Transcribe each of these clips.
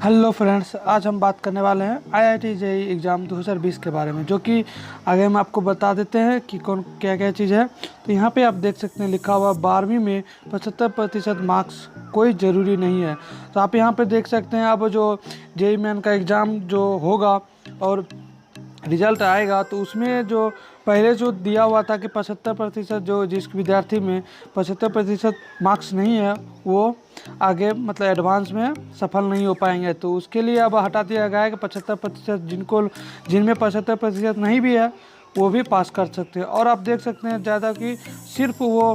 Hello friends, आज हम बात करने वाले हैं आईआईटी जेईई एग्ज़ाम 2020 के बारे में, जो कि आगे हम आपको बता देते हैं कि कौन क्या क्या चीज़ है। तो यहाँ पे आप देख सकते हैं लिखा हुआ 12वीं में 75% मार्क्स कोई ज़रूरी नहीं है। तो आप यहाँ पे देख सकते हैं अब जो जेईई मेन का एग्ज़ाम जो होगा और रिजल्ट आएगा तो उसमें जो पहले जो दिया हुआ था कि 75% जो जिस विद्यार्थी में 75% मार्क्स नहीं है वो आगे मतलब एडवांस में सफल नहीं हो पाएंगे। तो उसके लिए अब हटा दिया गया है कि 75% जिनमें 75% नहीं भी है वो भी पास कर सकते हैं। और आप देख सकते हैं ज़्यादा कि सिर्फ वो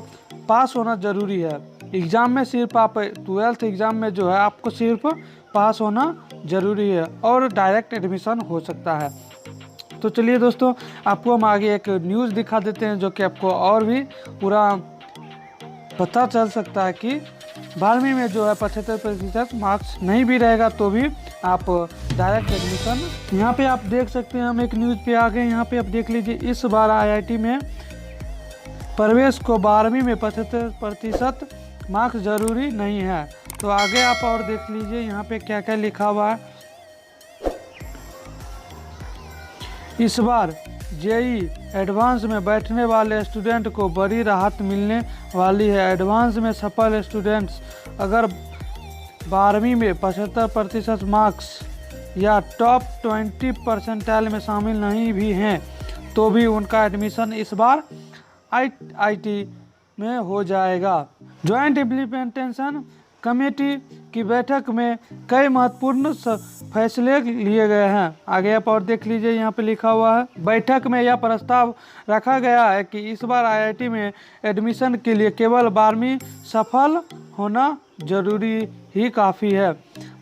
पास होना ज़रूरी है एग्ज़ाम में। सिर्फ आप 12th एग्ज़ाम में जो है आपको सिर्फ पास होना ज़रूरी है और डायरेक्ट एडमिशन हो सकता है। तो चलिए दोस्तों, आपको हम आगे एक न्यूज़ दिखा देते हैं जो कि आपको और भी पूरा पता चल सकता है कि 12वीं में जो है 75% मार्क्स नहीं भी रहेगा तो भी आप डायरेक्ट एडमिशन। यहाँ पे आप देख सकते हैं, हम एक न्यूज़ पे आ गए। यहाँ पे आप देख लीजिए, इस बार आईआईटी में प्रवेश को 12वीं में 75% मार्क्स ज़रूरी नहीं है। तो आगे आप और देख लीजिए यहाँ पे क्या क्या लिखा हुआ है। इस बार जेईई एडवांस में बैठने वाले स्टूडेंट को बड़ी राहत मिलने वाली है। एडवांस में सफल स्टूडेंट्स अगर 12वीं में 75% मार्क्स या टॉप 20 परसेंटाइल में शामिल नहीं भी हैं तो भी उनका एडमिशन इस बार आईआईटी में हो जाएगा। ज्वाइंट इम्प्लीमेंटेशन कमेटी की बैठक में कई महत्वपूर्ण फैसले लिए गए हैं। आगे आप और देख लीजिए, यहाँ पे लिखा हुआ है, बैठक में यह प्रस्ताव रखा गया है कि इस बार आईआईटी में एडमिशन के लिए केवल 12वीं सफल होना जरूरी ही काफ़ी है।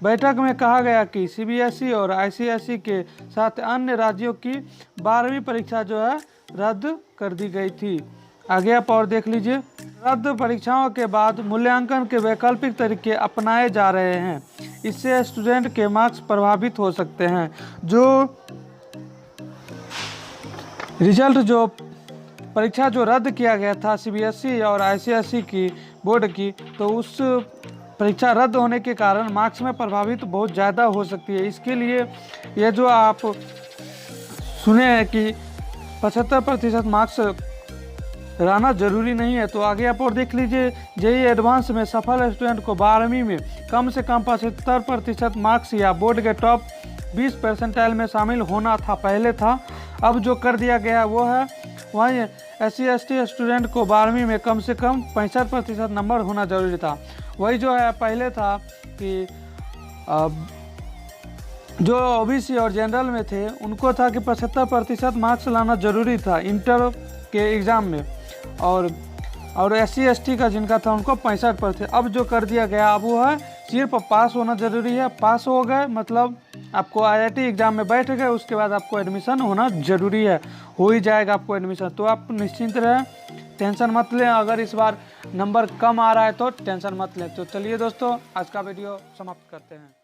बैठक में कहा गया कि सीबीएसई और आईसीएसई के साथ अन्य राज्यों की 12वीं परीक्षा जो है रद्द कर दी गई थी। आगे आप और देख लीजिए, रद्द परीक्षाओं के बाद मूल्यांकन के वैकल्पिक तरीके अपनाए जा रहे हैं। इससे स्टूडेंट के मार्क्स प्रभावित हो सकते हैं। जो रिजल्ट जो परीक्षा जो रद्द किया गया था सीबीएसई और आईसीएसई की बोर्ड की, तो उस परीक्षा रद्द होने के कारण मार्क्स में प्रभावित बहुत ज़्यादा हो सकती है। इसके लिए ये जो आप सुने हैं कि 75% मार्क्स रहना जरूरी नहीं है। तो आगे आप और देख लीजिए, जेईई एडवांस में सफल स्टूडेंट को 12वीं में कम से कम 75% मार्क्स या बोर्ड के टॉप 20 परसेंटाइल में शामिल होना था, पहले था। अब जो कर दिया गया वो है, वहीं SC/ST स्टूडेंट को 12वीं में कम से कम 65% नंबर होना जरूरी था। वही जो है पहले था कि जो ओबीसी और जनरल में थे उनको था कि 75% मार्क्स लाना जरूरी था इंटर के एग्ज़ाम में, और SC/ST का जिनका था उनको 65%। अब जो कर दिया गया अब वो है सिर्फ पास होना ज़रूरी है। पास हो गए मतलब आपको आईआईटी एग्ज़ाम में बैठ गए, उसके बाद आपको एडमिशन होना ज़रूरी है, हो ही जाएगा आपको एडमिशन। तो आप निश्चिंत रहें, टेंशन मत लें। अगर इस बार नंबर कम आ रहा है तो टेंशन मत लें। तो चलिए दोस्तों, आज का वीडियो समाप्त करते हैं।